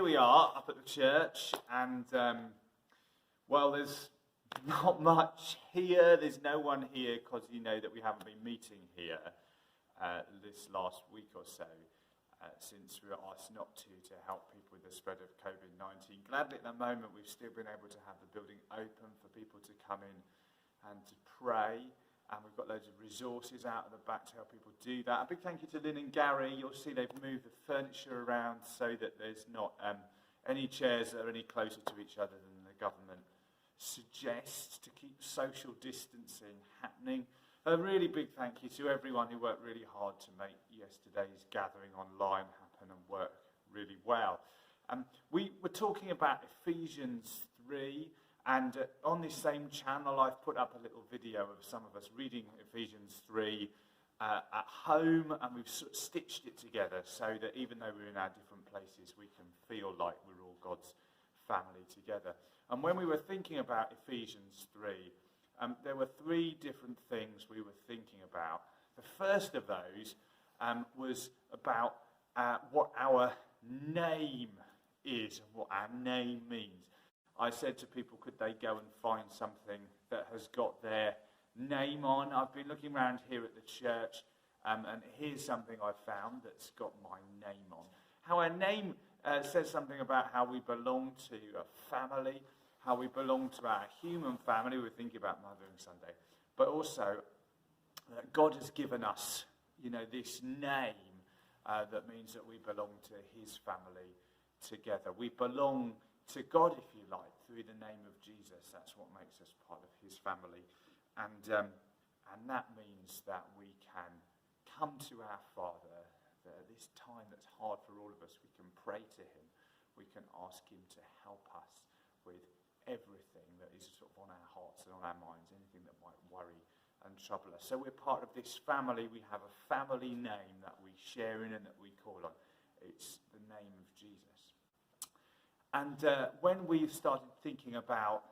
we are up at the church, and well, there's not much here. There's no one here because you know that we haven't been meeting here this last week or so since we were asked not to help people with the spread of COVID-19. Gladly at the moment we've still been able to have the building open for people to come in and to pray. And we've got loads of resources out at the back to help people do that. A big thank you to Lynn and Gary. You'll see they've moved the furniture around so that there's not any chairs that are any closer to each other than the government suggests, to keep social distancing happening. A really big thank you to everyone who worked really hard to make yesterday's gathering online happen and work really well. We were talking about Ephesians 3. And on this same channel, I've put up a little video of some of us reading Ephesians 3 at home, and we've sort of stitched it together so that even though we're in our different places, we can feel like we're all God's family together. And when we were thinking about Ephesians 3, there were three different things we were thinking about. The first of those was about what our name is and what our name means. I said to people, could they go and find something that has got their name on? I've been looking around here at the church, and here's something I found that's got my name on. How our name says something about how we belong to a family, how we belong to our human family. We're thinking about Mothering Sunday. But also, that God has given us, this name that means that we belong to his family together. We belong to God, if you like, through the name of Jesus. That's what makes us part of his family. And that means that we can come to our Father at this time that's hard for all of us. We can pray to him. We can ask him to help us with everything that is sort of on our hearts and on our minds, anything that might worry and trouble us. So we're part of this family. We have a family name that we share in and that we call on. It's the name of Jesus. And when we started thinking about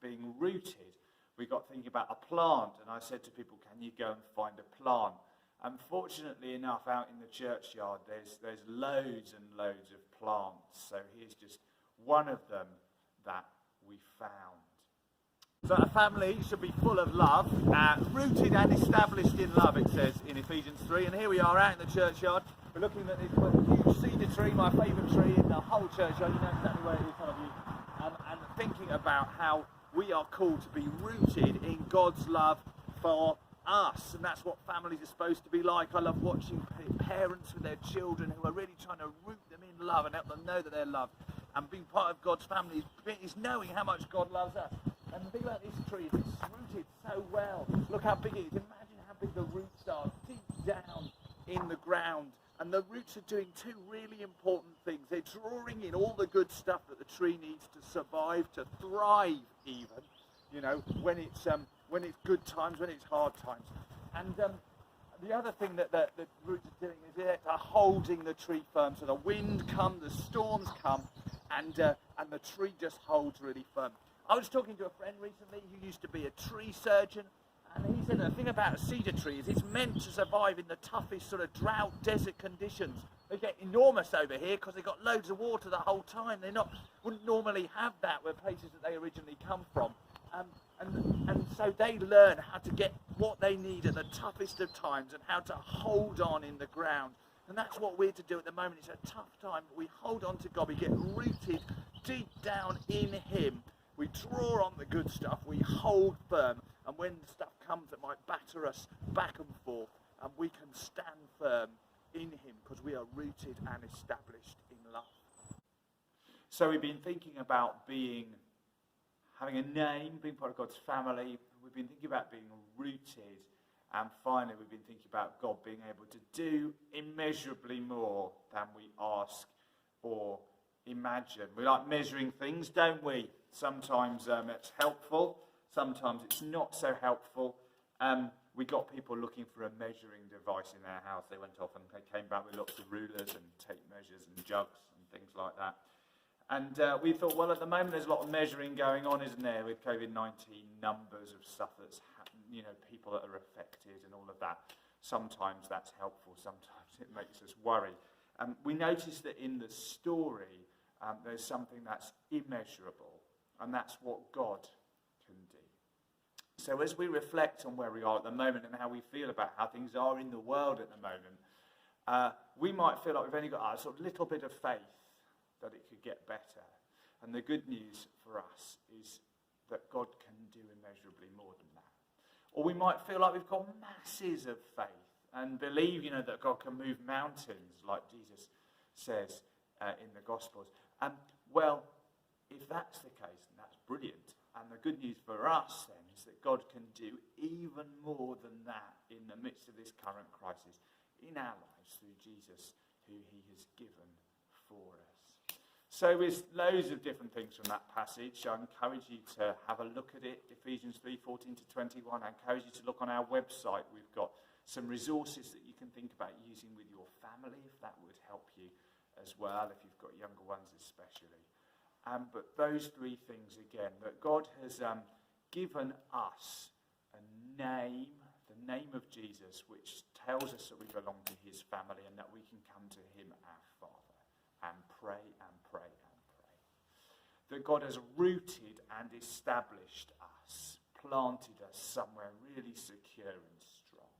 being rooted, we got thinking about a plant. And I said to people, can you go and find a plant? Unfortunately enough, out in the churchyard, there's loads and loads of plants. So here's just one of them that we found. So a family should be full of love, rooted and established in love, it says in Ephesians 3. And here we are out in the churchyard. We're looking at this huge cedar tree, my favourite tree in the whole churchyard. You know exactly where it is, some of you. And thinking about how we are called to be rooted in God's love for us. And that's what families are supposed to be like. I love watching parents with their children who are really trying to root them in love and help them know that they're loved. And being part of God's family is knowing how much God loves us. And think about this tree, it's rooted so well. Look how big it is. Imagine how big the roots are deep down in the ground. And the roots are doing two really important things. They're drawing in all the good stuff that the tree needs to survive, to thrive even, when it's good times, when it's hard times. And the other thing that the roots are doing is they're holding the tree firm. So the wind comes, the storms come, and the tree just holds really firm. I was talking to a friend recently who used to be a tree surgeon, and he said the thing about a cedar tree is it's meant to survive in the toughest sort of drought, desert conditions. They get enormous over here because they've got loads of water the whole time. Wouldn't normally have that where places that they originally come from. And so they learn how to get what they need at the toughest of times and how to hold on in the ground. And that's what we're to do at the moment. It's a tough time, but we hold on to God. We get rooted deep down in him. We draw on the good stuff. We hold firm. And when stuff comes that might batter us back and forth, and we can stand firm in him because we are rooted and established in love. So we've been thinking about having a name, being part of God's family. We've been thinking about being rooted. And finally, we've been thinking about God being able to do immeasurably more than we ask or imagine. We like measuring things, don't we? Sometimes it's helpful. Sometimes it's not so helpful. We got people looking for a measuring device in their house. They went off and they came back with lots of rulers and tape measures and jugs and things like that. And we thought, well, at the moment there's a lot of measuring going on, isn't there, with COVID-19, numbers of stuff that's happened, people that are affected and all of that. Sometimes that's helpful. Sometimes it makes us worry. We noticed that in the story, There's something that's immeasurable, and that's what God can do. So as we reflect on where we are at the moment and how we feel about how things are in the world at the moment, we might feel like we've only got a sort of little bit of faith that it could get better. And the good news for us is that God can do immeasurably more than that. Or we might feel like we've got masses of faith and believe, that God can move mountains, like Jesus says in the Gospels. Well, if that's the case, then that's brilliant. And the good news for us then is that God can do even more than that in the midst of this current crisis in our lives through Jesus, who he has given for us. So there's loads of different things from that passage. I encourage you to have a look at it, Ephesians 3:14 to 21. I encourage you to look on our website. We've got some resources that you can think about using with your family, if that would help you as well, if you've got younger ones especially. But those three things again, that God has given us a name, the name of Jesus, which tells us that we belong to his family and that we can come to him, our Father, and pray and pray and pray. That God has rooted and established us, planted us somewhere really secure and strong.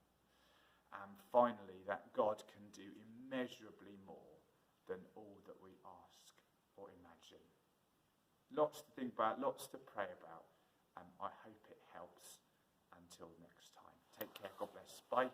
And finally, that God can do immeasurably more than all that we ask or imagine. Lots to think about, lots to pray about. I hope it helps. Until next time. Take care. God bless. Bye.